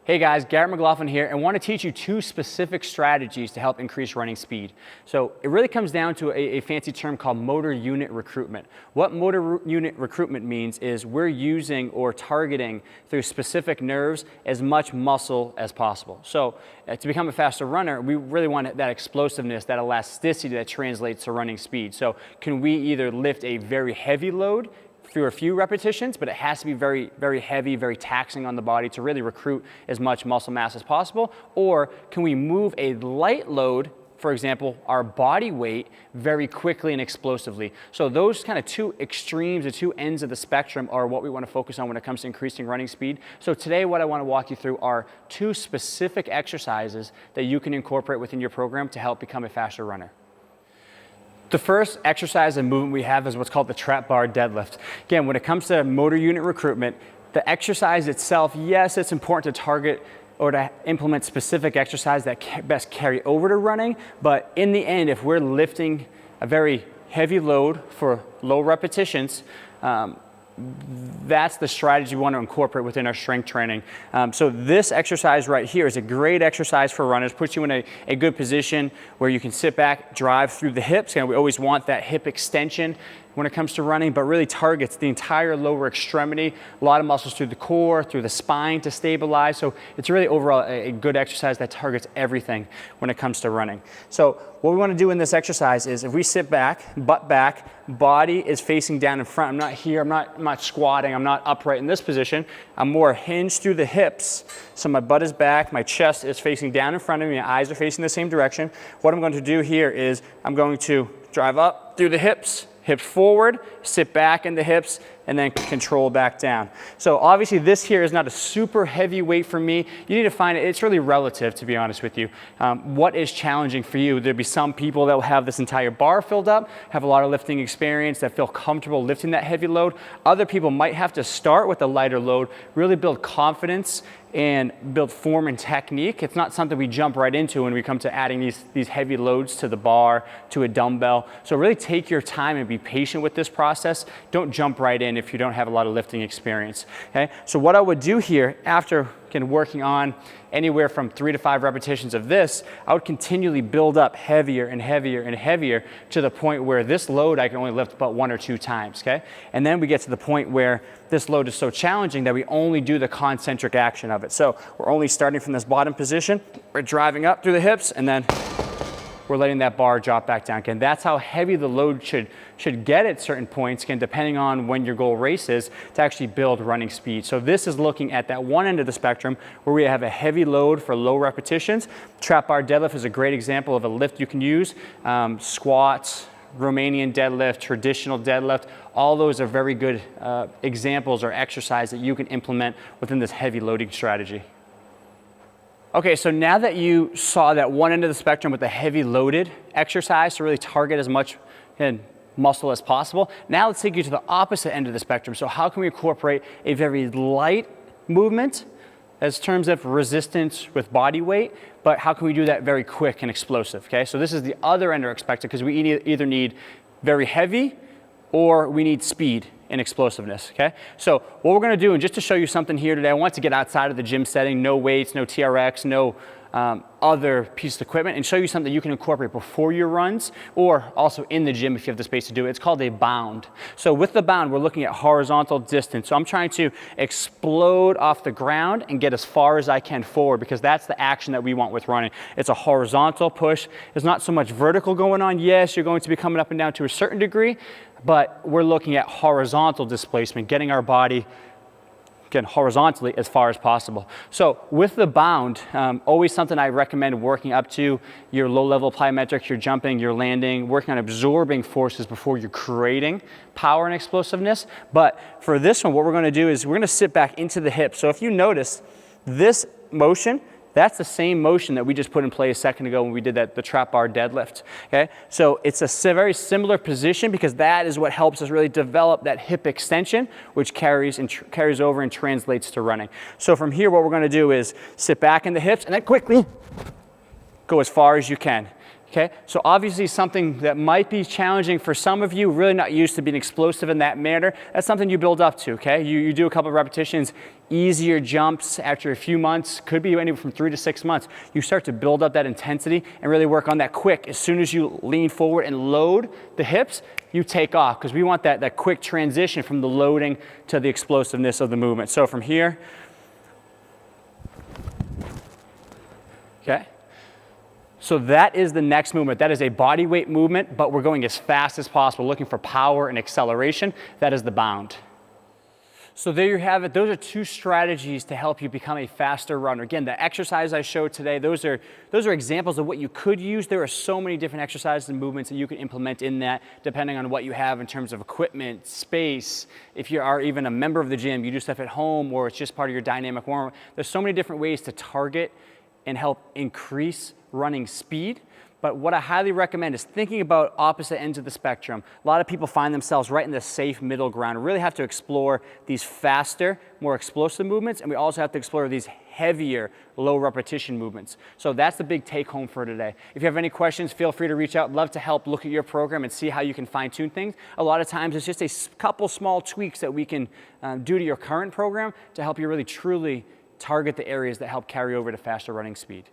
Hey guys, Garrett McLaughlin here, and want to teach you two specific strategies to help increase running speed. So it really comes down to a fancy term called motor unit recruitment. What motor unit recruitment means is we're using or targeting through specific nerves as much muscle as possible. So to become a faster runner, we really want that explosiveness, that elasticity that translates to running speed. So can we either lift a very heavy load through a few repetitions, but it has to be very, very heavy, very taxing on the body to really recruit as much muscle mass as possible? Or can we move a light load, for example, our body weight, very quickly and explosively? So those kind of two extremes, the two ends of the spectrum are what we want to focus on when it comes to increasing running speed. So today what I want to walk you through are two specific exercises that you can incorporate within your program to help become a faster runner. The first exercise and movement we have is what's called the trap bar deadlift. Again, when it comes to motor unit recruitment, the exercise itself, yes, it's important to target or to implement specific exercise that best carry over to running, but in the end, if we're lifting a very heavy load for low repetitions, that's the strategy we want to incorporate within our strength training. So this exercise right here is a great exercise for runners, puts you in a good position where you can sit back, drive through the hips, and we always want that hip extension when it comes to running, but really targets the entire lower extremity, a lot of muscles through the core, through the spine to stabilize. So it's really overall a good exercise that targets everything when it comes to running. So what we want to do in this exercise is if we sit back, butt back, body is facing down in front. I'm not here, I'm not squatting, I'm not upright in this position. I'm more hinged through the hips. So my butt is back, my chest is facing down in front of me, my eyes are facing the same direction. What I'm going to do here is I'm going to drive up through the hips, hips forward, sit back in the hips, and then control back down. So obviously this here is not a super heavy weight for me. You need to find it, it's really relative, to be honest with you. What is challenging for you? There'll be some people that will have this entire bar filled up, have a lot of lifting experience, that feel comfortable lifting that heavy load. Other people might have to start with a lighter load, really build confidence and build form and technique. It's not something we jump right into when we come to adding these heavy loads to the bar, to a dumbbell. So really take your time and be patient with this process. Don't jump right in if you don't have a lot of lifting experience. Okay? So what I would do here after working on anywhere from 3 to 5 repetitions of this, I would continually build up heavier and heavier and heavier to the point where this load I can only lift about 1 or 2 times, okay? And then we get to the point where this load is so challenging that we only do the concentric action of it. So we're only starting from this bottom position, we're driving up through the hips, and then we're letting that bar drop back down. Again, that's how heavy the load should get at certain points, again, depending on when your goal race is, to actually build running speed. So this is looking at that one end of the spectrum where we have a heavy load for low repetitions. Trap bar deadlift is a great example of a lift you can use. Squats, Romanian deadlift, traditional deadlift, all those are very good examples or exercise that you can implement within this heavy loading strategy. Okay, so now that you saw that one end of the spectrum with the heavy loaded exercise to really target as much muscle as possible, now let's take you to the opposite end of the spectrum. So how can we incorporate a very light movement as terms of resistance with body weight, but how can we do that very quick and explosive, okay? So this is the other end of the spectrum because we either need very heavy or we need speed and explosiveness, okay? So what we're gonna do, and just to show you something here today, I want to get outside of the gym setting, no weights, no TRX, no other pieces of equipment, and show you something you can incorporate before your runs or also in the gym if you have the space to do it. It's called a bound. So with the bound, we're looking at horizontal distance. So I'm trying to explode off the ground and get as far as I can forward because that's the action that we want with running. It's a horizontal push. There's not so much vertical going on. Yes, you're going to be coming up and down to a certain degree, but we're looking at horizontal displacement, getting our body again, horizontally as far as possible. So with the bound, always something I recommend working up to your low-level plyometrics, your jumping, your landing, working on absorbing forces before you're creating power and explosiveness. But for this one, what we're gonna do is we're gonna sit back into the hips. So if you notice, this motion, that's the same motion that we just put in play a second ago when we did the trap bar deadlift, okay? So it's a very similar position because that is what helps us really develop that hip extension, which carries over and translates to running. So from here, what we're gonna do is sit back in the hips and then quickly go as far as you can. Okay, so obviously something that might be challenging for some of you, really not used to being explosive in that manner, that's something you build up to, okay? You do a couple of repetitions, easier jumps after a few months, could be anywhere from 3 to 6 months. You start to build up that intensity and really work on that quick. As soon as you lean forward and load the hips, you take off, because we want that quick transition from the loading to the explosiveness of the movement. So from here, okay? So that is the next movement. That is a body weight movement, but we're going as fast as possible, looking for power and acceleration. That is the bound. So there you have it. Those are 2 strategies to help you become a faster runner. Again, the exercise I showed today, those are examples of what you could use. There are so many different exercises and movements that you can implement in that, depending on what you have in terms of equipment, space. If you are even a member of the gym, you do stuff at home, or it's just part of your dynamic warm-up. There's so many different ways to target and help increase running speed. But what I highly recommend is thinking about opposite ends of the spectrum. A lot of people find themselves right in the safe middle ground. We really have to explore these faster, more explosive movements, and we also have to explore these heavier, low repetition movements. So that's the big take home for today. If you have any questions, feel free to reach out. I'd love to help look at your program and see how you can fine tune things. A lot of times it's just a couple small tweaks that we can do to your current program to help you really truly target the areas that help carry over to faster running speed.